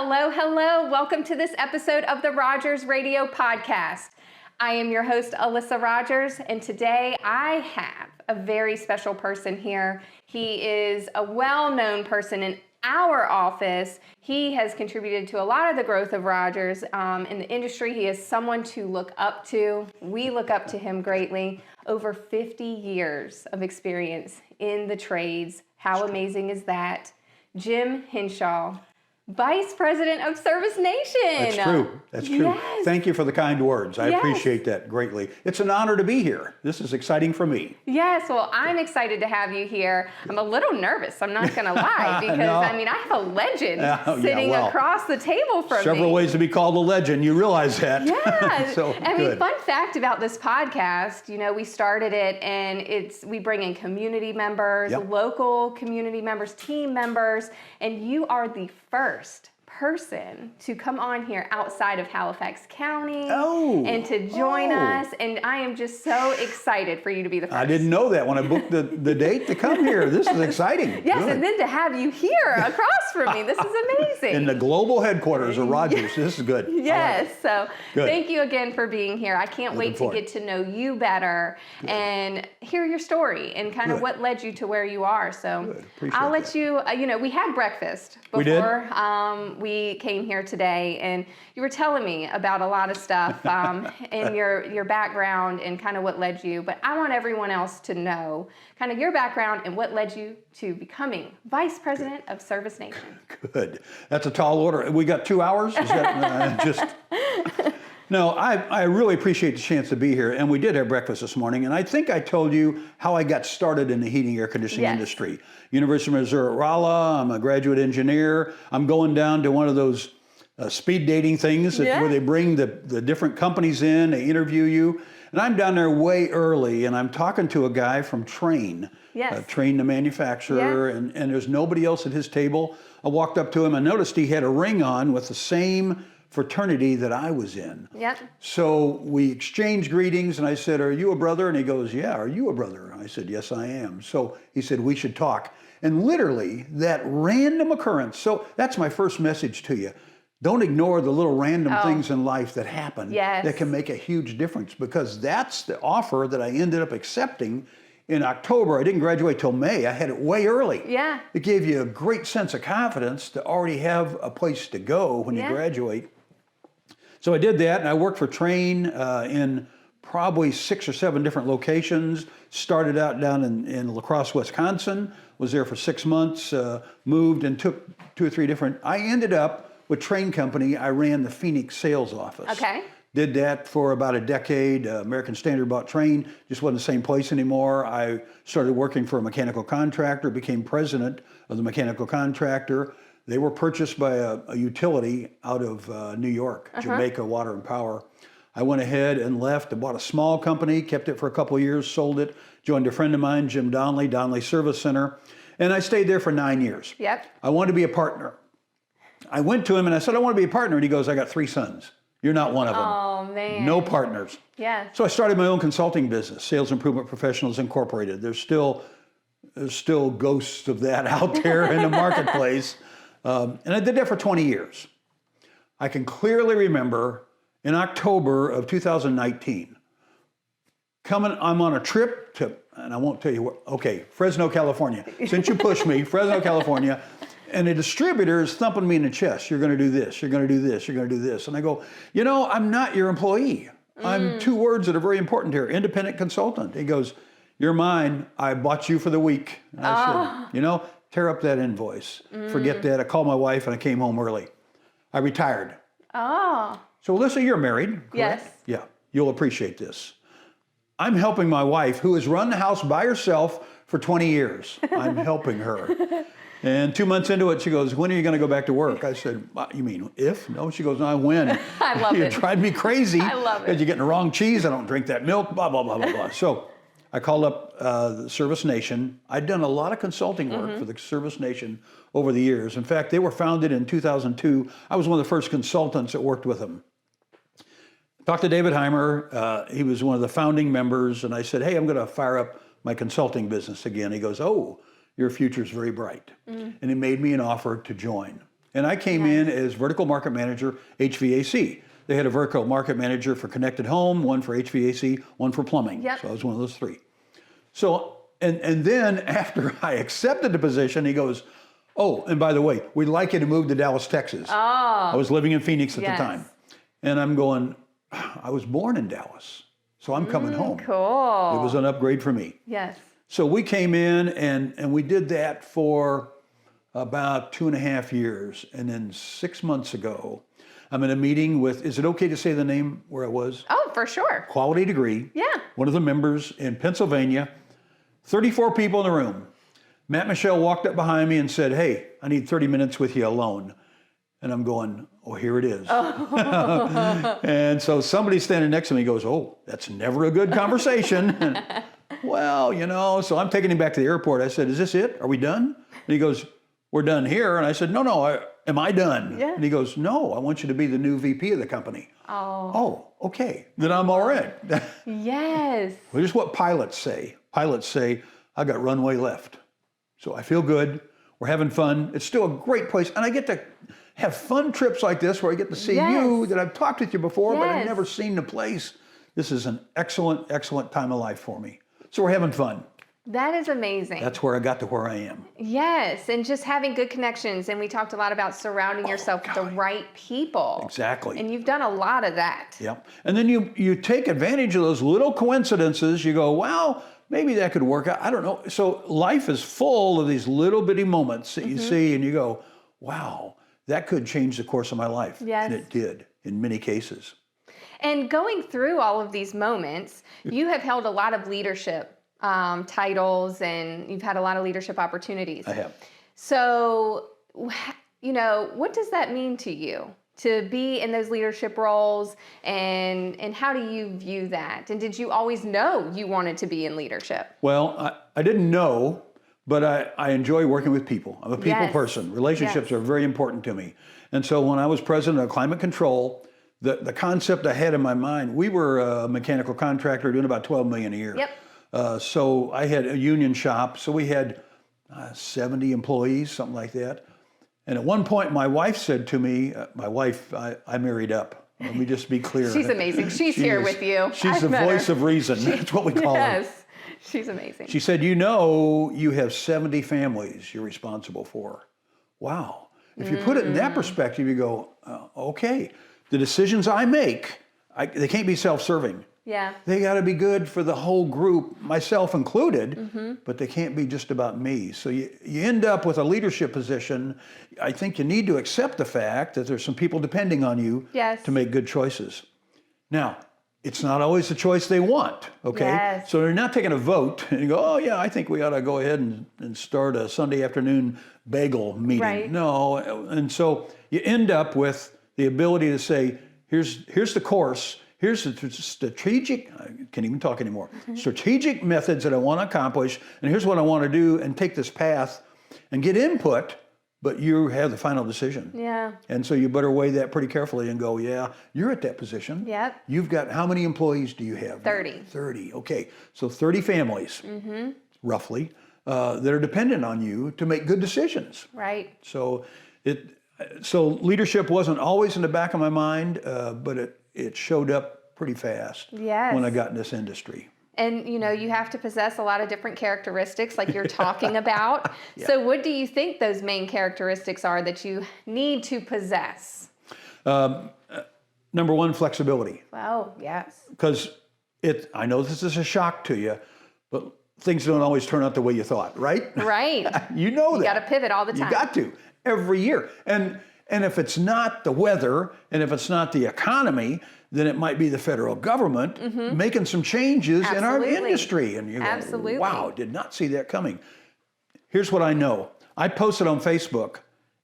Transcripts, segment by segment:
Hello, hello. Welcome to this episode of the Rogers Radio Podcast. I am your host, Alyssa Rogers, and today I have a very special person here. He is a well-known person in our office. He has contributed to a lot of the growth of Rogers in the industry. He is someone to look up to. We look up to him greatly. Over 50 years of experience in the trades. How amazing is that? Jim Hinshaw, Vice President of Service Nation. That's true. That's true. Yes. Thank you for the kind words. I appreciate that greatly. It's an honor to be here. This is exciting for me. Yes, well, I'm excited to have you here. I'm a little nervous, I'm not going to lie, because No. I have a legend sitting across the table from me. Several ways to be called a legend. You realize that. Yeah. So, good. Fun fact about this podcast, we started it and we bring in community members, local community members, team members, and you are the first person to come on here outside of Halifax County and to join us, and I am just so excited for you to be the first. I didn't know that when I booked the date to come here. This is exciting. Yes, Good. and then to have you here across from me, this is amazing. In the global headquarters of Rogers. This is good. Yes, so Good. Thank you again for being here. I can't wait to get to know you better and hear your story and kind of what led you to where you are. So I'll let you, we had breakfast before we came here today, and you were telling me about a lot of stuff in your background and kind of what led you, but I want everyone else to know kind of your background and what led you to becoming Vice President of Service Nation. Good. That's a tall order. We got 2 hours? Is that No, I really appreciate the chance to be here, and we did have breakfast this morning, and I think I told you how I got started in the heating air conditioning industry. University of Missouri at Rolla, I'm a graduate engineer. I'm going down to one of those speed dating things where they bring the different companies in, they interview you, and I'm down there way early, and I'm talking to a guy from Train, Train the manufacturer, and there's nobody else at his table. I walked up to him, I noticed he had a ring on with the same fraternity that I was in. So we exchanged greetings, and I said, "Are you a brother?" And he goes, "Yeah, are you a brother?" And I said, "Yes, I am." So he said, "We should talk." And literally, that random occurrence, so that's my first message to you. Don't ignore the little random things in life that happen that can make a huge difference, because that's the offer that I ended up accepting in October. I didn't graduate till May. I had it way early. It gave you a great sense of confidence to already have a place to go when you graduate. So I did that, and I worked for Train in probably 6 or 7 different locations. Started out down in La Crosse, Wisconsin, was there for 6 months, moved and took 2 or 3 different, I ended up with Train Company. I ran the Phoenix sales office. Did that for about a decade. American Standard bought Train, just wasn't the same place anymore. I started working for a mechanical contractor, became president of the mechanical contractor. They were purchased by a utility out of New York, Jamaica Water and Power. I went ahead and left and bought a small company, kept it for a couple of years, sold it, joined a friend of mine, Jim Donnelly Service Center, and I stayed there for 9 years. I wanted to be a partner. I went to him and I said, "I want to be a partner," and he goes, "I got 3 sons. You're not one of them. Oh, man. No partners." So I started my own consulting business, Sales Improvement Professionals Incorporated. There's still ghosts of that out there in the marketplace. And I did that for 20 years. I can clearly remember in October of 2019, I'm on a trip to, and I won't tell you where, Fresno, California. Since you pushed me, Fresno, California, and the distributor is thumping me in the chest. "You're going to do this, you're going to do this, you're going to do this." And I go, "I'm not your employee. I'm 2 words that are very important here, independent consultant." He goes, "You're mine. I bought you for the week." And I said, tear up that invoice. Forget that. I called my wife and I came home early. I retired. So Alyssa, you're married, correct? Yes. Yeah, you'll appreciate this. I'm helping my wife, who has run the house by herself for 20 years. I'm helping her. And 2 months into it, she goes, "When are you going to go back to work?" I said, "You mean if?" "No." She goes, "No, when." I love it. You drive me crazy. I love it. Because you're getting the wrong cheese. I don't drink that milk, blah, blah, blah, blah, blah. So I called up the Service Nation. I'd done a lot of consulting work for the Service Nation over the years. In fact, they were founded in 2002. I was one of the first consultants that worked with them. Talked to David Heimer. He was one of the founding members. And I said, "Hey, I'm going to fire up my consulting business again." He goes, "Oh, your future's very bright." And he made me an offer to join. And I came in as vertical market manager, HVAC. They had a vertical market manager for connected home, one for HVAC, one for plumbing. Yep. So I was one of those three. So, and then after I accepted the position, he goes, oh, and by the way, we'd like you to move to Dallas, Texas. Oh. I was living in Phoenix at Yes. the time. And I'm going, I was born in Dallas, so I'm coming home. Cool. It was an upgrade for me. Yes. So we came in and we did that for about 2.5 years. And then 6 months ago, I'm in a meeting with, is it okay to say the name where I was? Oh, for sure. Quality Degree. Yeah. One of the members in Pennsylvania, 34 people in the room. Matt Michelle walked up behind me and said, hey, I need 30 minutes with you alone. And I'm going, oh, here it is. And so somebody standing next to me goes, oh, that's never a good conversation. And, well, so I'm taking him back to the airport. I said, is this it? Are we done? And he goes, we're done here. And I said, no, am I done? Yeah. And he goes, no, I want you to be the new VP of the company. Oh. Oh, okay. Then I'm all right. Yes. Well, just what pilots say. Pilots say, I got runway left. So I feel good. We're having fun. It's still a great place. And I get to have fun trips like this where I get to see you that I've talked with you before, but I've never seen the place. This is an excellent, excellent time of life for me. So we're having fun. That is amazing. That's where I got to where I am. Yes, and just having good connections. And we talked a lot about surrounding yourself with the right people. Exactly. And you've done a lot of that. Yep. And then you take advantage of those little coincidences. You go, well, maybe that could work out. I don't know. So life is full of these little bitty moments that you see and you go, wow, that could change the course of my life. Yes. And it did in many cases. And going through all of these moments, you have held a lot of leadership titles and you've had a lot of leadership opportunities. I have. So, what does that mean to you to be in those leadership roles and how do you view that? And did you always know you wanted to be in leadership? Well, I didn't know, but I enjoy working with people. I'm a people person. Relationships are very important to me. And so when I was president of climate control, the concept I had in my mind, we were a mechanical contractor doing about $12 million a year. Yep. So I had a union shop. So we had 70 employees, something like that. And at one point, my wife said to me, I married up. Let me just be clear. She's amazing. She's here with you. She's the voice of reason. That's what we call her. Yes, she's amazing. She said, you have 70 families you're responsible for. Wow. If you put it in that perspective, you go, okay, the decisions I make, they can't be self-serving. Yeah. They got to be good for the whole group, myself included, but they can't be just about me. So you end up with a leadership position. I think you need to accept the fact that there's some people depending on you to make good choices. Now, it's not always the choice they want, okay? Yes. So they're not taking a vote and you go, oh yeah, I think we ought to go ahead and start a Sunday afternoon bagel meeting. Right. No, and so you end up with the ability to say, here's the course. Here's the strategic, I can't even talk anymore, strategic methods that I want to accomplish, and here's what I want to do, and take this path and get input, but you have the final decision. Yeah. And so you better weigh that pretty carefully and go, yeah, you're at that position. Yep. You've got, how many employees do you have? 30. 30, okay. So 30 families, roughly, that are dependent on you to make good decisions. Right. So leadership wasn't always in the back of my mind, but it showed up pretty fast when I got in this industry. And you have to possess a lot of different characteristics like you're talking about. Yeah. So what do you think those main characteristics are that you need to possess? Number one, flexibility. Oh, yes. Because I know this is a shock to you, but things don't always turn out the way you thought, right? Right. You know that. You got to pivot all the time. You got to, every year. And if it's not the weather, and if it's not the economy, then it might be the federal government making some changes in our industry. And you go, wow, did not see that coming. Here's what I know. I posted on Facebook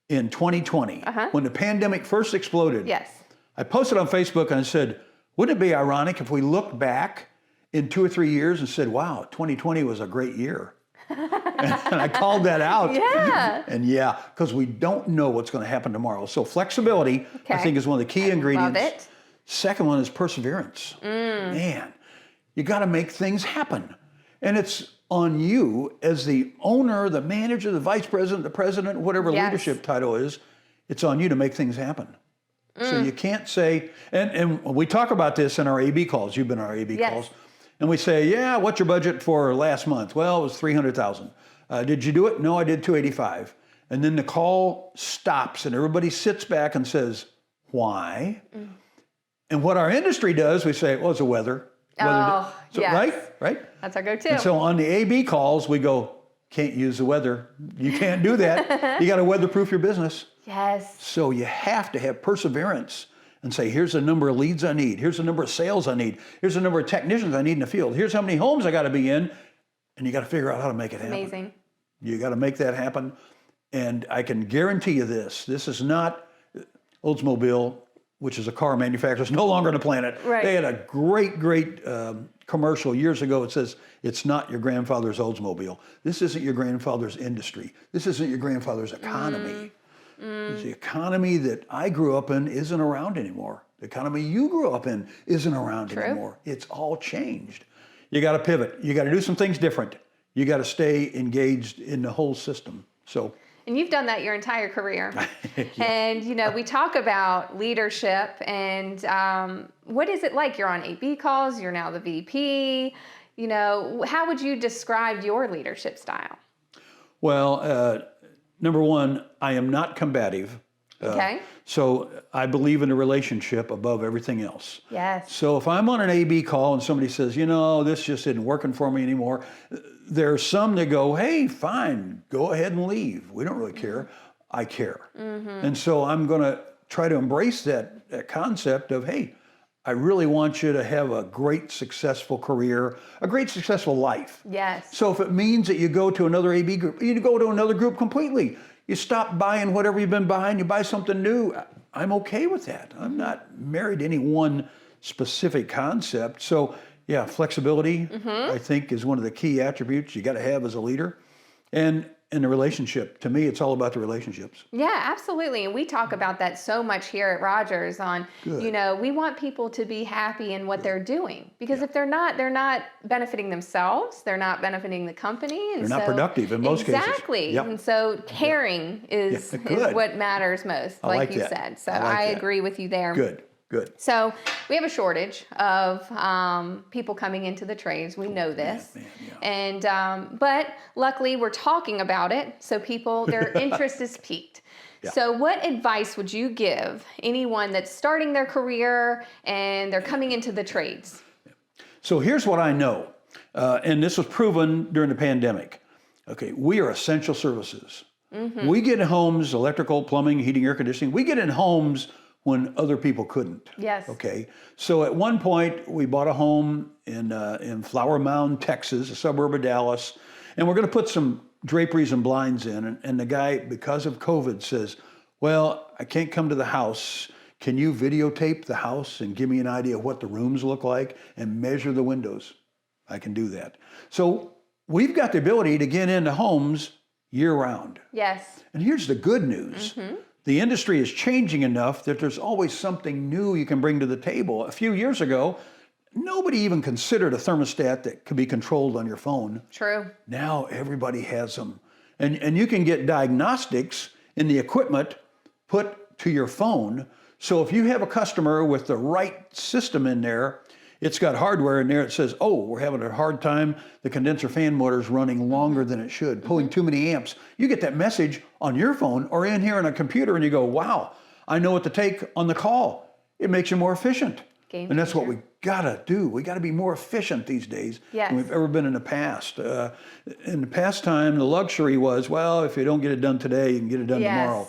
in 2020, when the pandemic first exploded. Yes. I posted on Facebook and I said, wouldn't it be ironic if we looked back in 2 or 3 years and said, wow, 2020 was a great year. And I called that out. Yeah. And because we don't know what's going to happen tomorrow. So flexibility, I think, is one of the key ingredients. Love it. Second one is perseverance. Man, you got to make things happen. And it's on you as the owner, the manager, the vice president, the president, whatever leadership title is. it's on you to make things happen. So you can't say, and we talk about this in our AB calls. You've been on our AB calls. And we say, yeah, what's your budget for last month? Well, it was $300,000. Did you do it? No, I did 285. And then the call stops and everybody sits back and says, why? And what our industry does, we say, well, it's the weather. Oh, so, yes. Right? That's our go-to. And so on the AB calls, we go, can't use the weather. You can't do that. You got to weatherproof your business. Yes. So you have to have perseverance and say, here's the number of leads I need. Here's the number of sales I need. Here's the number of technicians I need in the field. Here's how many homes I got to be in. And you got to figure out how to make it happen. Amazing. You got to make that happen. And I can guarantee you this. This is not Oldsmobile, which is a car manufacturer. It's no longer on the planet. Right. They had a great commercial years ago. It says, it's not your grandfather's Oldsmobile. This isn't your grandfather's industry. This isn't your grandfather's economy. The economy that I grew up in isn't around anymore. The economy you grew up in isn't around anymore. It's all changed. You got to pivot. You got to do some things different. You got to stay engaged in the whole system. So. And you've done that your entire career. And, we talk about leadership and what is it like? You're on AB calls, you're now the VP. How would you describe your leadership style? Well, number one, I am not combative. Okay. So I believe in a relationship above everything else. Yes. So if I'm on an AB call and somebody says, this just isn't working for me anymore, there's some that go, hey, fine, go ahead and leave. We don't really care. I care. And so I'm going to try to embrace that concept of, hey, I really want you to have a great, successful career, a great, successful life. Yes. So if it means that you go to another AB group, you go to another group completely. You stop buying whatever you've been buying, you buy something new. I'm okay with that. I'm not married to any one specific concept. So yeah, flexibility, I think, is one of the key attributes you got to have as a leader. And in the relationship, to me, it's all about the relationships. Yeah, absolutely. And we talk about that so much here at Rogers on, we want people to be happy in what they're doing. Because if they're not benefiting themselves, they're not benefiting the company. And they're not productive in most cases. Exactly. Yep. And so caring is what matters most, like you said. So I agree with you there. Good. So we have a shortage of people coming into the trades. We know this. And but luckily we're talking about it, so their interest is piqued. So what advice would you give anyone that's starting their career and they're coming into the trades? So here's what I know, and this was proven during the pandemic. Okay, we are essential services. We get in homes, electrical, plumbing, heating, air conditioning. We get in homes when other people couldn't. Yes. Okay. So at one point, we bought a home in Flower Mound, Texas, a suburb of Dallas, and we're going to put some draperies and blinds in. And the guy, because of COVID, says, well, I can't come to the house. Can you videotape the house and give me an idea of what the rooms look like and measure the windows? I can do that. So we've got the ability to get into homes year round. Yes. And here's the good news. The industry is changing enough that there's always something new you can bring to the table. A few years ago, nobody even considered a thermostat that could be controlled on your phone. True. Now everybody has them. And you can get diagnostics in the equipment put to your phone. So if you have a customer with the right system in there, it's got hardware in there. It says, oh, we're having a hard time. The condenser fan motor's running longer than it should, pulling too many amps. You get that message on your phone or in here on a computer and you go, wow, I know what to take on the call. It makes you more efficient. And that's what we gotta do. We gotta be more efficient these days than we've ever been in the past. In the past time, the luxury was, well, if you don't get it done today, you can get it done tomorrow.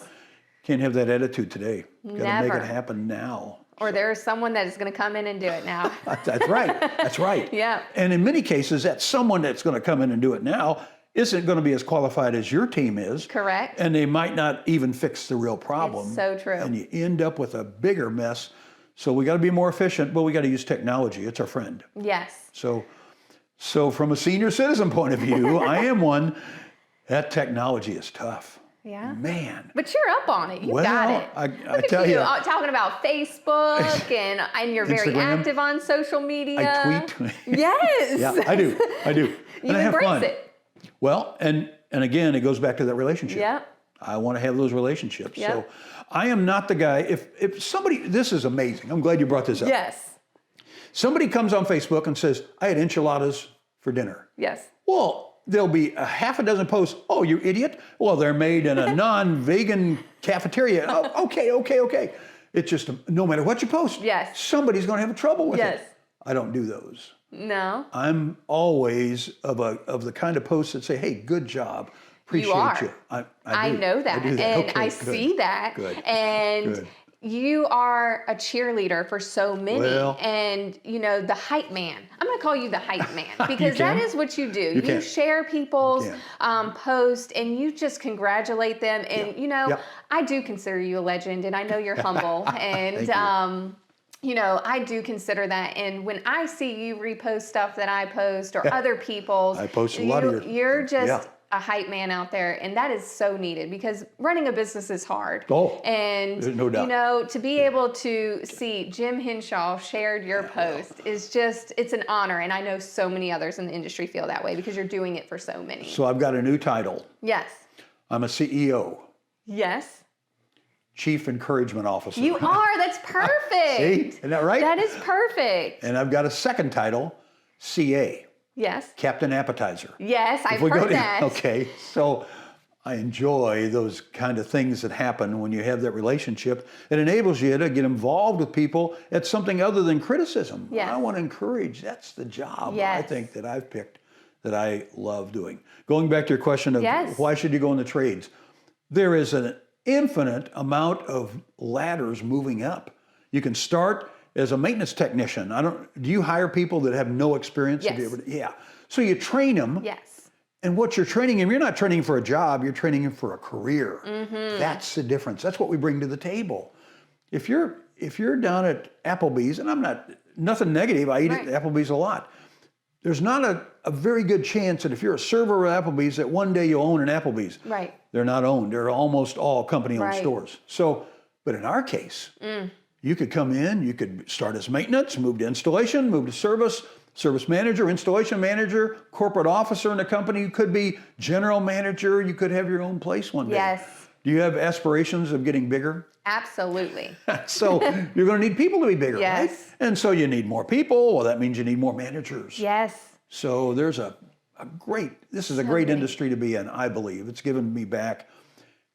Can't have that attitude today. Gotta make it happen now. Or there's someone that is going to come in and do it now. That's right. That's right. Yeah. And in many cases, that someone that's going to come in and do it now isn't going to be as qualified as your team is. Correct. And they might not even fix the real problem. It's so true. And you end up with a bigger mess. So we got to be more efficient, but we got to use technology. It's our friend. Yes. So from a senior citizen point of view, I am one. That technology is tough. Yeah. Man. But you're up on it. You got it. I tell you. Talking about Facebook and you're very Instagram. active on social media. I tweet. Yes. Yeah, I do. You And I have embrace fun. it. Well, and again, it goes back to that relationship. Yeah. I want to have those relationships. Yep. So I am not the guy, if somebody, this is amazing. I'm glad you brought this up. Yes. Somebody comes on Facebook and says, I had enchiladas for dinner. Yes. Well, there'll be a half a dozen posts. Oh, you idiot. Well, they're made in a non-vegan cafeteria. Oh, okay. It's just, no matter what you post, yes, somebody's going to have trouble with yes. it. I don't do those. No. I'm always of the kind of posts that say, hey, good job. Appreciate you. Are. You. I know that. I do that. And okay, I good. see that. Good. And Good. You are a cheerleader for so many. Well, and, the hype man. I'm going to call you the hype man because that is what you do. You share people's posts and you just congratulate them. And, I do consider you a legend and I know you're humble. And, I do consider that. And when I see you repost stuff that I post or other people's, I post a lot of you're just a hype man out there, and that is so needed because running a business is hard. Oh, and there's no doubt. To be able to see Jim Hinshaw shared your post is just, it's an honor, and I know so many others in the industry feel that way because you're doing it for so many. So I've got a new title. Yes. I'm a CEO. Yes. Chief Encouragement Officer. You are. That's perfect. See? Isn't that right? That is perfect. And I've got a second title, CA. Yes. Captain Appetizer. Yes, I've heard that. Okay, so I enjoy those kind of things that happen when you have that relationship. It enables you to get involved with people at something other than criticism. Yes. I want to encourage. That's the job yes. I think that I've picked that I love doing. Going back to your question of why should you go in the trades? There is an infinite amount of ladders moving up. You can start as a maintenance technician. Do you hire people that have no experience? Yes. So you train them. Yes. And what you're training them, you're not training for a job, you're training them for a career. Mm-hmm. That's the difference. That's what we bring to the table. If you're down at Applebee's, and nothing negative, I eat at Applebee's a lot. There's not a very good chance that if you're a server at Applebee's that one day you'll own an Applebee's. Right. They're not owned. They're almost all company-owned stores. So, but in our case, you could come in, you could start as maintenance, move to installation, move to service manager, installation manager, corporate officer in a company. You could be general manager. You could have your own place one day. Yes. Do you have aspirations of getting bigger? Absolutely. So you're going to need people to be bigger, yes. right? And so you need more people. Well, that means you need more managers. Yes. So there's this is a great industry to be in, I believe. It's given me back.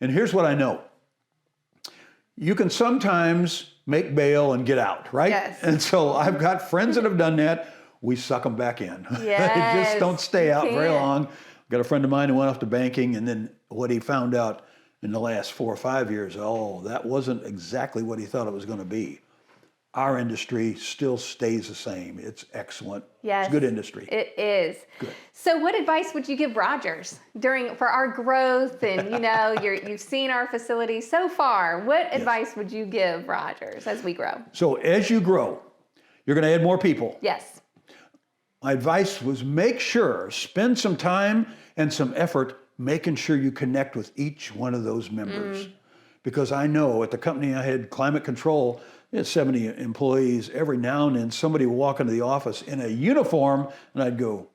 And here's what I know. You can sometimes make bail and get out, right? Yes. And so I've got friends that have done that. We suck them back in. Yes. They just don't stay out very long. Got a friend of mine who went off to banking, and then what he found out in the last 4 or 5 years, that wasn't exactly what he thought it was going to be. Our industry still stays the same. It's excellent. Yes. It's a good industry. It is. Good. So what advice would you give Rogers for our growth and, you've seen our facility so far. What advice would you give Rogers as we grow? So as you grow, you're going to add more people. Yes. My advice was spend some time and some effort making sure you connect with each one of those members. Because I know at the company I had, Climate Control, we had 70 employees. Every now and then somebody would walk into the office in a uniform and I'd go,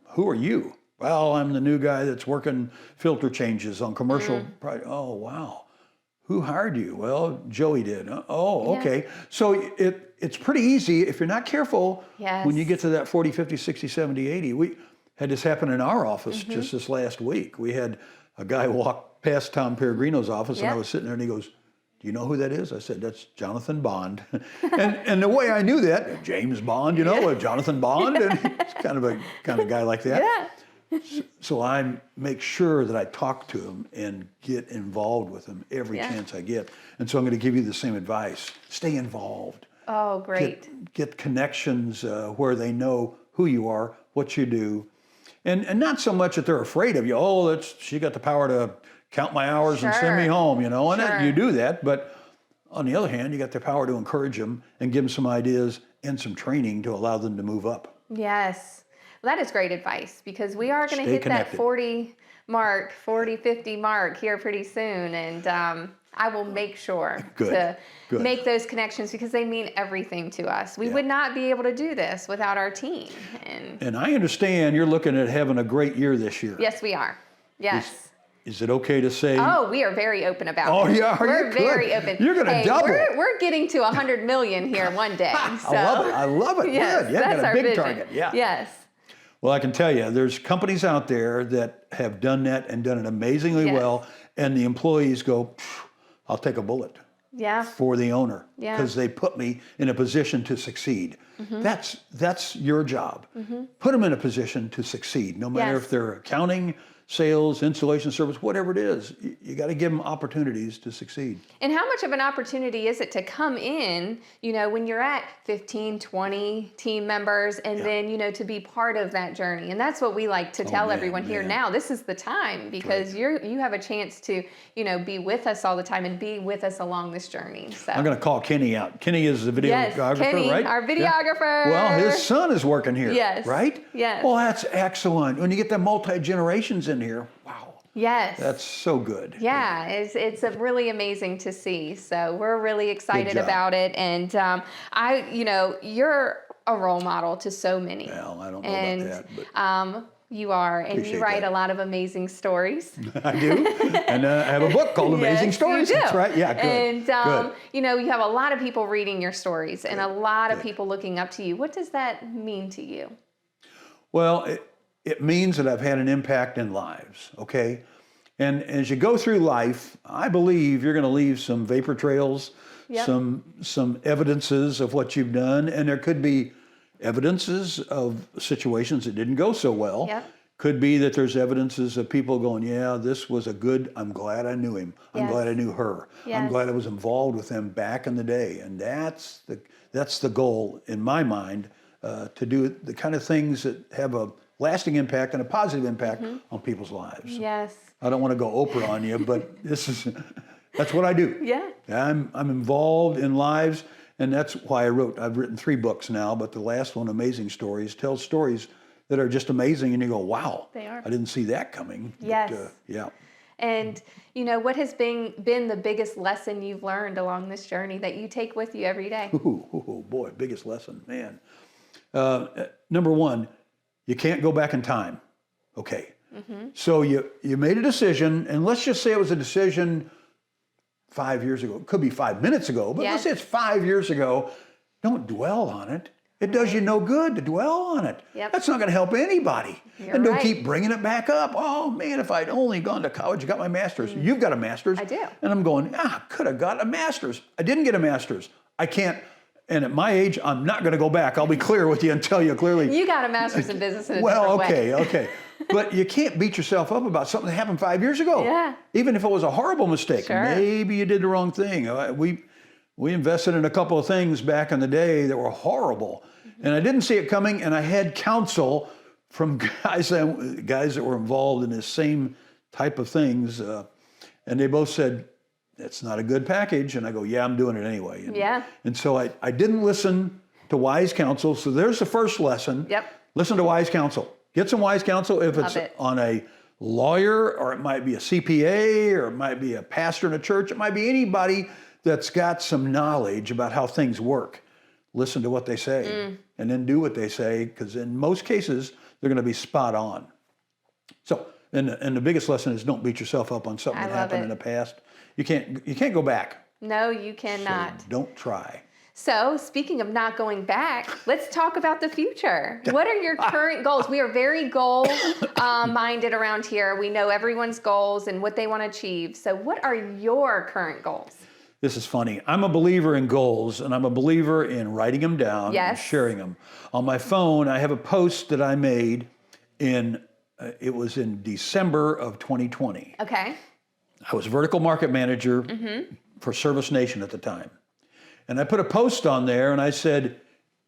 who are you? Well, I'm the new guy that's working filter changes on commercial projects. Oh, wow. Who hired you? Well, Joey did. Oh, okay. So it's pretty easy if you're not careful when you get to that 40, 50, 60, 70, 80. We had this happen in our office just this last week. We had a guy walk past Tom Peregrino's office and I was sitting there and he goes, do you know who that is? I said, that's Jonathan Bond. and the way I knew that, James Bond, Jonathan Bond, and he's kind of a guy like that. Yeah. So I make sure that I talk to him and get involved with him every chance I get. And so I'm going to give you the same advice. Stay involved. Oh, great. Get connections where they know who you are, what you do. And not so much that they're afraid of you. She got the power to count my hours and send me home, and you do that. But on the other hand, you got the power to encourage them and give them some ideas and some training to allow them to move up. Yes. Well, that is great advice because we are going to hit that 40, 50 mark here pretty soon. And I will make sure to make those connections because they mean everything to us. We would not be able to do this without our team. And I understand you're looking at having a great year this year. Yes, we are. Yes. Is it okay to say? Oh, we are very open about it. Oh, yeah, we're very open. You're going to double. We're getting to 100 million here one day. So. I love it. Yes, Good. Yeah, that's got a our big vision. target. Yeah. Yes. Well, I can tell you, there's companies out there that have done that and done it amazingly Yes. well, and the employees go, I'll take a bullet. Yeah. For the owner, Yeah. because they put me in a position to succeed. Mm-hmm. That's your job. Put them in a position to succeed, no matter Yes. if they're accounting, sales, installation service, whatever it is. You got to give them opportunities to succeed. And how much of an opportunity is it to come in, when you're at 15, 20 team members, and then, to be part of that journey? And that's what we like to tell everyone here now. This is the time, because you have a chance to, be with us all the time and be with us along this journey. So I'm going to call Kenny out. Kenny is the videographer, Kenny, right? our videographer. Yeah. Well, his son is working here, Yes. right? Yes. Well, that's excellent. When you get the multi-generations in here, wow. Yes. That's so good. Yeah, it's a really amazing to see. So we're really excited about it. And you're a role model to so many. Well, I don't know about that, but you are, and you write a lot of amazing stories. I do, and I have a book called Amazing Stories. You do. That's right. Yeah, good. And good. you have a lot of people reading your stories, and a lot of people looking up to you. What does that mean to you? Well, it means that I've had an impact in lives, okay? And as you go through life, I believe you're going to leave some vapor trails, some evidences of what you've done, and there could be evidences of situations that didn't go so well. Yep. Could be that there's evidences of people going, yeah, this was I'm glad I knew him. I'm glad I knew her. I'm glad I was involved with them back in the day. And that's the goal in my mind, to do the kind of things that have a lasting impact and a positive impact on people's lives. Yes. I don't want to go Oprah on you, but that's what I do. Yeah. I'm involved in lives, and that's why I've written 3 books now, but the last one, Amazing Stories, tells stories that are just amazing, and you go, wow, they are. I didn't see that coming. Yes. But, yeah. And what has been the biggest lesson you've learned along this journey that you take with you every day? Ooh, boy, biggest lesson, man. Number 1, you can't go back in time. Okay. So you made a decision, and let's just say it was a decision 5 years ago. It could be 5 minutes ago, but let's say it's 5 years ago. Don't dwell on it. It does you no good to dwell on it. Yep. That's not going to help anybody. You're and don't right. keep bringing it back up. Oh man, if I'd only gone to college, got my master's. You've got a master's. I do. And I'm going, could have got a master's. I didn't get a master's. I can't. And at my age, I'm not going to go back. I'll be clear with you and tell you clearly. You got a master's in business in a different way. Okay. But you can't beat yourself up about something that happened 5 years ago. Yeah. Even if it was a horrible mistake. Sure. Maybe you did the wrong thing. We invested in a couple of things back in the day that were horrible. And I didn't see it coming, and I had counsel from guys that were involved in the same type of things. And they both said, that's not a good package. And I go, yeah, I'm doing it anyway. And so I didn't listen to wise counsel. So there's the first lesson. Yep. Listen to wise counsel. Get some wise counsel if it's on a lawyer, or it might be a CPA, or it might be a pastor in a church. It might be anybody that's got some knowledge about how things work. Listen to what they say and then do what they say, because in most cases, they're going to be spot on. So, and the biggest lesson is don't beat yourself up on something that happened in the past. You can't go back. No, you cannot. So don't try. So, speaking of not going back, let's talk about the future. What are your current goals? We are very goal-minded around here. We know everyone's goals and what they want to achieve. So, what are your current goals? This is funny. I'm a believer in goals, and I'm a believer in writing them down and sharing them. On my phone, I have a post that I made it was in December of 2020. Okay. I was vertical market manager for Service Nation at the time. And I put a post on there, and I said,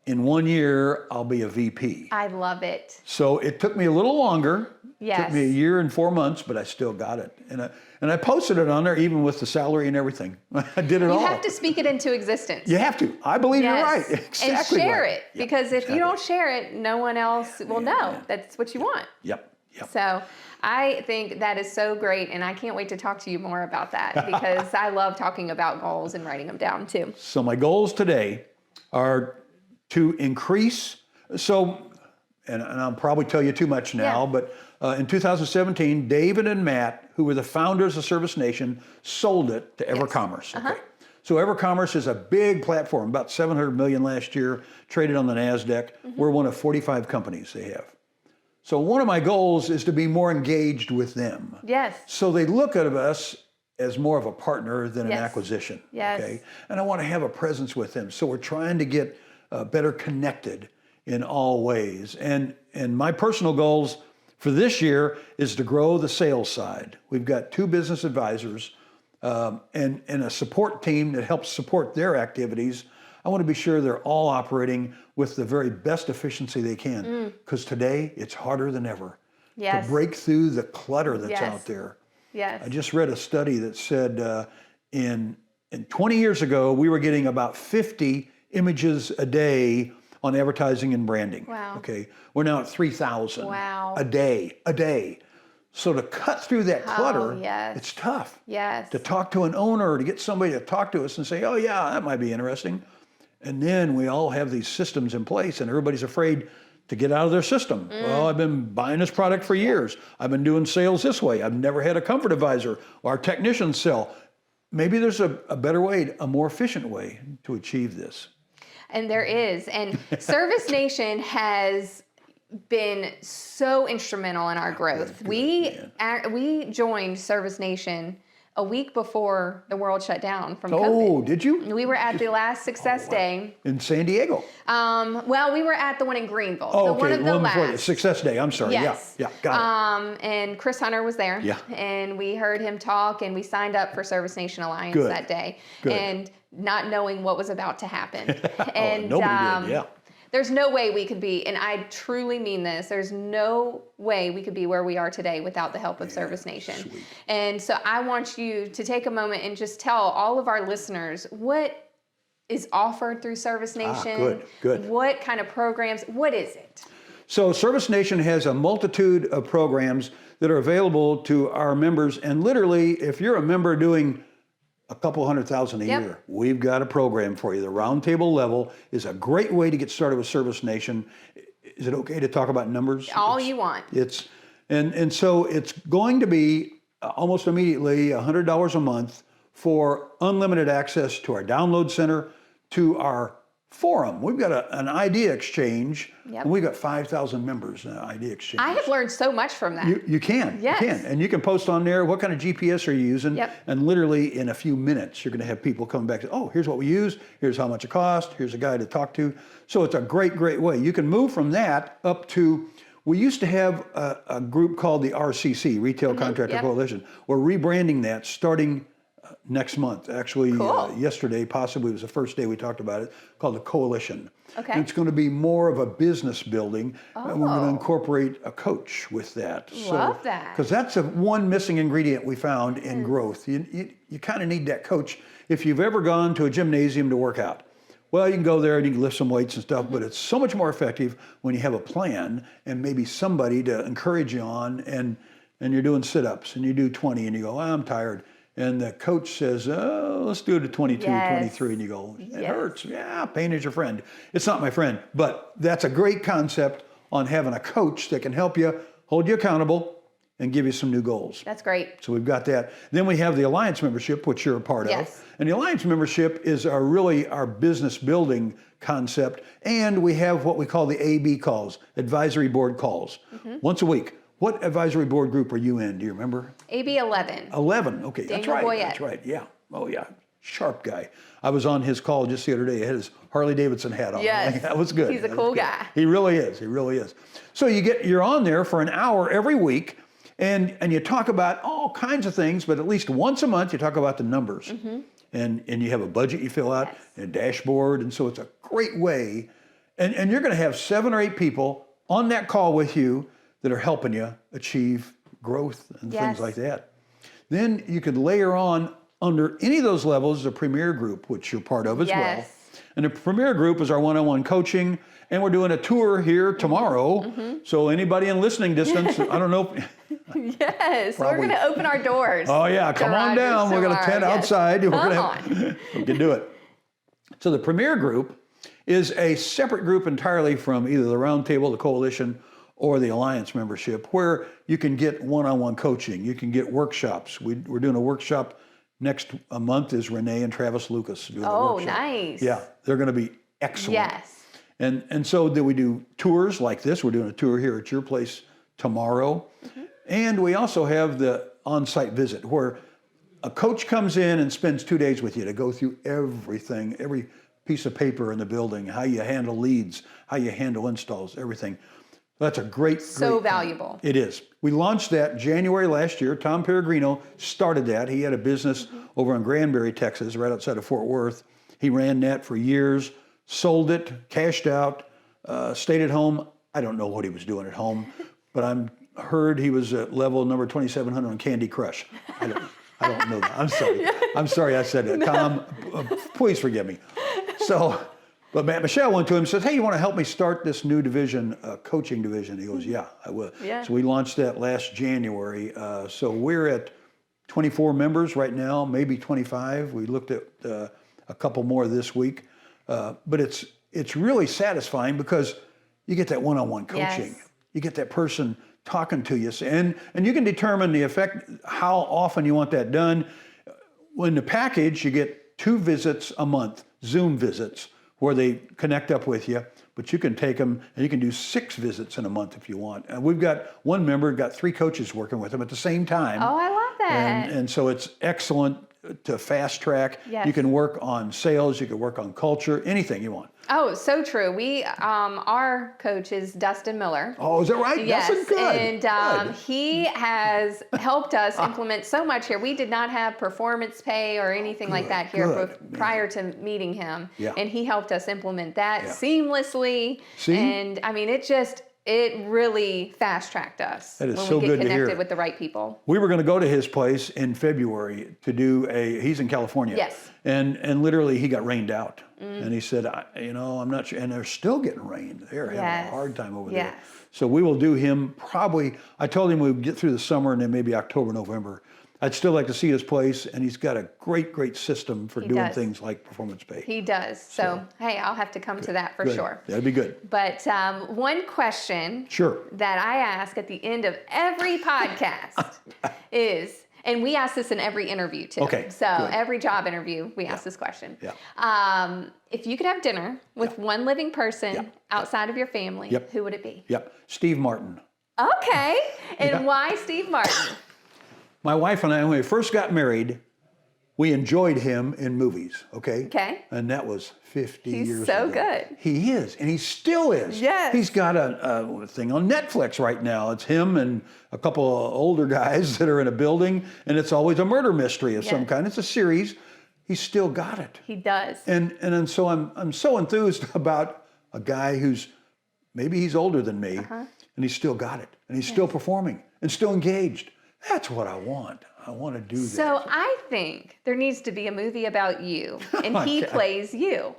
in 1 year, I'll be a VP. I love it. So it took me a little longer. Yes. It took me 1 year and 4 months, but I still got it. And I posted it on there, even with the salary and everything. I did it all. You have to speak it into existence. You have to. I believe you're right. Exactly. And share right. it, because if you don't share it, no one else will know that's what you want. Yep. So I think that is so great, and I can't wait to talk to you more about that, because I love talking about goals and writing them down too. So my goals today are to increase. So and I'll probably tell you too much now, but in 2017, David and Matt, who were the founders of Service Nation, sold it to EverCommerce. Okay. So EverCommerce is a big platform, about 700 million last year, traded on the NASDAQ. We're one of 45 companies they have. So one of my goals is to be more engaged with them. Yes. So they look at us as more of a partner than an acquisition. Yes. Okay. And I want to have a presence with them. So we're trying to get better connected in all ways. And my personal goals for this year is to grow the sales side. We've got 2 business advisors and a support team that helps support their activities. I want to be sure they're all operating with the very best efficiency they can, because today it's harder than ever to break through the clutter that's out there. Yes. I just read a study that said in 20 years ago, we were getting about 50 images a day on advertising and branding. Wow. Okay. We're now at 3,000 a day. So to cut through that clutter, it's tough. Yes. To talk to an owner, or to get somebody to talk to us and say, oh yeah, that might be interesting. And then we all have these systems in place and everybody's afraid to get out of their system. Well, I've been buying this product for years. I've been doing sales this way. I've never had a comfort advisor or a technician sell. Maybe there's a better way, a more efficient way to achieve this. And there is. And Service Nation has been so instrumental in our growth. We joined Service Nation a week before the world shut down from COVID. Oh, did you? We were at the last Success Day. In San Diego? Well, we were at the one in Greenville. Oh, so okay. one of the one before last. Success Day. I'm sorry. Yes. Yeah, got it. And Chris Hunter was there. Yeah. And we heard him talk, and we signed up for Service Nation Alliance that day. Good. And not knowing what was about to happen. And nobody did, there's no way we could be, and I truly mean this, there's no way we could be where we are today without the help of Service Nation. Sweet. And so I want you to take a moment and just tell all of our listeners what is offered through Service Nation. Good. What kind of programs, what is it? So Service Nation has a multitude of programs that are available to our members. And literally, if you're a member doing a couple $100,000 a year, we've got a program for you. The roundtable level is a great way to get started with Service Nation. Is it okay to talk about numbers? All you want. And so it's going to be almost immediately $100 a month for unlimited access to our download center, to our forum. We've got an idea exchange, and we've got 5,000 members in idea exchange. I have learned so much from that. You can. Yes. You can. And you can post on there, what kind of GPS are you using? And literally in a few minutes, you're going to have people come back and say, oh, here's what we use, here's how much it costs, here's a guy to talk to. So it's a great way. You can move from that up to, we used to have a group called the RCC, Retail Contractor Coalition. We're rebranding that starting next month. Actually, yesterday possibly was the first day we talked about it, called the Coalition. Okay. And it's going to be more of a business building, and we're going to incorporate a coach with that. Love that. Because that's one missing ingredient we found in growth. You kind of need that coach. If you've ever gone to a gymnasium to work out, well, you can go there and you can lift some weights and stuff, but it's so much more effective when you have a plan and maybe somebody to encourage you on, and you're doing sit-ups and you do 20 and you go, I'm tired. And the coach says, oh, let's do it at 22, 23. And you go, it hurts. Yeah, pain is your friend. It's not my friend. But that's a great concept on having a coach that can help you, hold you accountable, and give you some new goals. That's great. So we've got that. Then we have the Alliance membership, which you're a part of. And the Alliance membership is really our business building concept. And we have what we call the AB calls, advisory board calls, once a week. What advisory board group are you in? Do you remember? AB 11. 11. Okay, Daniel that's right. Boyette. That's right. Yeah. Oh, yeah. Sharp guy. I was on his call just the other day. He had his Harley Davidson hat on. Yes. That was good. He's a cool guy. He really is. He really is. So you're on there for an hour every week, and you talk about all kinds of things, but at least once a month you talk about the numbers. And you have a budget you fill out, and a dashboard, and so it's a great way. And you're going to have 7 or 8 people on that call with you that are helping you achieve growth and things like that. Then you could layer on under any of those levels a premier group, which you're part of as well. And the premier group is our one-on-one coaching, and we're doing a tour here tomorrow. So anybody in listening distance, I don't know. Yes, we're going to open our doors. Oh yeah, come on down. We're going to tent outside. We can do it. So the premier group is a separate group entirely from either the Roundtable, the Coalition, or the Alliance membership, where you can get one-on-one coaching. You can get workshops. We're doing a workshop next month. Is Renee and Travis Lucas doing a workshop. Oh, nice. Yeah, they're going to be excellent. Yes. And so then we do tours like this. We're doing a tour here at your place tomorrow. And we also have the on-site visit where a coach comes in and spends 2 days with you to go through everything, every piece of paper in the building, how you handle leads, how you handle installs, everything. That's a great valuable. It is. We launched that January last year. Tom Peregrino started that. He had a business over in Granbury, Texas, right outside of Fort Worth. He ran that for years, sold it, cashed out, stayed at home. I don't know what he was doing at home, but I'm heard he was at level number 2,700 on Candy Crush. I don't know that. I'm sorry. I'm sorry I said that. Tom, please forgive me. So, but Matt Michelle went to him and says, hey, you want to help me start this new division, coaching division? He goes, yeah, I will. Yeah. So we launched that last January. So we're at 24 members right now, maybe 25. We looked at a couple more this week. But it's really satisfying because you get that one-on-one coaching. Yes. You get that person talking to you, and you can determine the effect, how often you want that done. In the package, you get 2 visits a month, Zoom visits, where they connect up with you, but you can take them and you can do 6 visits in a month if you want. And we've got one member, got 3 coaches working with them at the same time. Oh, I love that. And so it's excellent to fast track. Yes. You can work on sales, you can work on culture, anything you want. Oh, so true. We, our coach is Dustin Miller. Oh, is that right? Yes, That's good. and Good. he has helped us implement so much here. We did not have performance pay or anything like that here prior to meeting him, Yeah. and he helped us implement that Yeah. seamlessly. See? And I mean, it really fast tracked us That is when so we good get to hear. connected with the right people. We were going to go to his place in February to do he's in California. Yes. And literally he got rained out. And he said, I'm not sure. And they're still getting rained. They're having Yes. a hard time over Yes. there. So we will do him probably, I told him we'd get through the summer and then maybe October, November. I'd still like to see his place, and he's got a great, great system for doing does. things like performance pay. He does. So hey, I'll have to come to that for Good. sure. That'd be good. But one question Sure. that I ask at the end of every podcast is, and we ask this in every interview too. Okay, So good. every job interview, we ask this question. Yeah. If you could have dinner with one living person Yeah. outside of your family, Yep. who would it be? Yep. Steve Martin. Okay. And Yeah. why Steve Martin? My wife and I, when we first got married, we enjoyed him in movies, okay? Okay. And that was 50 He's years so ago. good. He is, and he still is. Yes. He's got a thing on Netflix right now. It's him and a couple of older guys that are in a building, and it's always a murder mystery of some Yes. kind. It's a series. He's still got it. He does. And so I'm so enthused about a guy who's, maybe he's older than me, and he's still got it, and he's still performing and still engaged. That's what I want. I want to do that. So I think there needs to be a movie about you, and he plays you.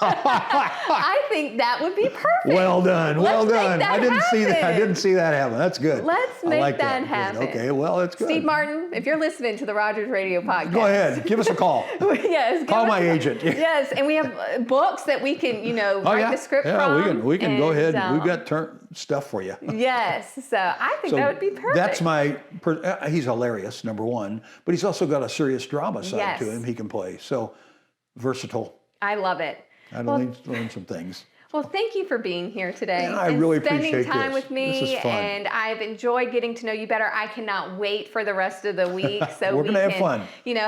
I think that would be perfect. Well done. Well Let's make done. that I didn't see that. I happen. didn't see that happen. That's good. Let's I make like that Good. happen. Okay. Well, that's good. Steve Martin, if you're listening to the Rogers Radio podcast, Go ahead. Give us a call. yes, give Call us my a- agent. Yes, and we have books that we can, write the script yeah, from. we can go and, ahead. We've got stuff for you. Yes, so I think that would be perfect. That's he's hilarious, number one, but he's also got a serious drama side Yes. to him he can play. So versatile. I love it. I Well, learned some things. Well, thank you for being here today Yeah, I and really spending appreciate time this. with me. This is fun. And I've enjoyed getting to know you better. I cannot wait for the rest of the week so We're we gonna have can, fun.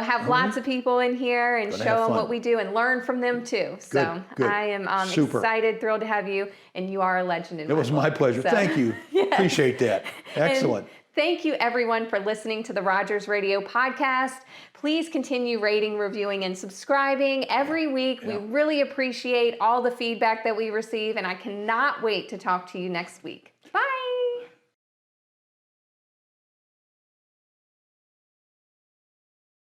Have lots of people in here and Gonna show have them fun. what we do and learn from them too. So good. I am Super. excited, thrilled to have you, and you are a legend in It was my book. pleasure. So- Thank you. Yes. Appreciate that. Excellent. And thank you, everyone, for listening to the Rogers Radio podcast. Please continue rating, reviewing, and subscribing every week. We really appreciate all the feedback that we receive, and I cannot wait to talk to you next week.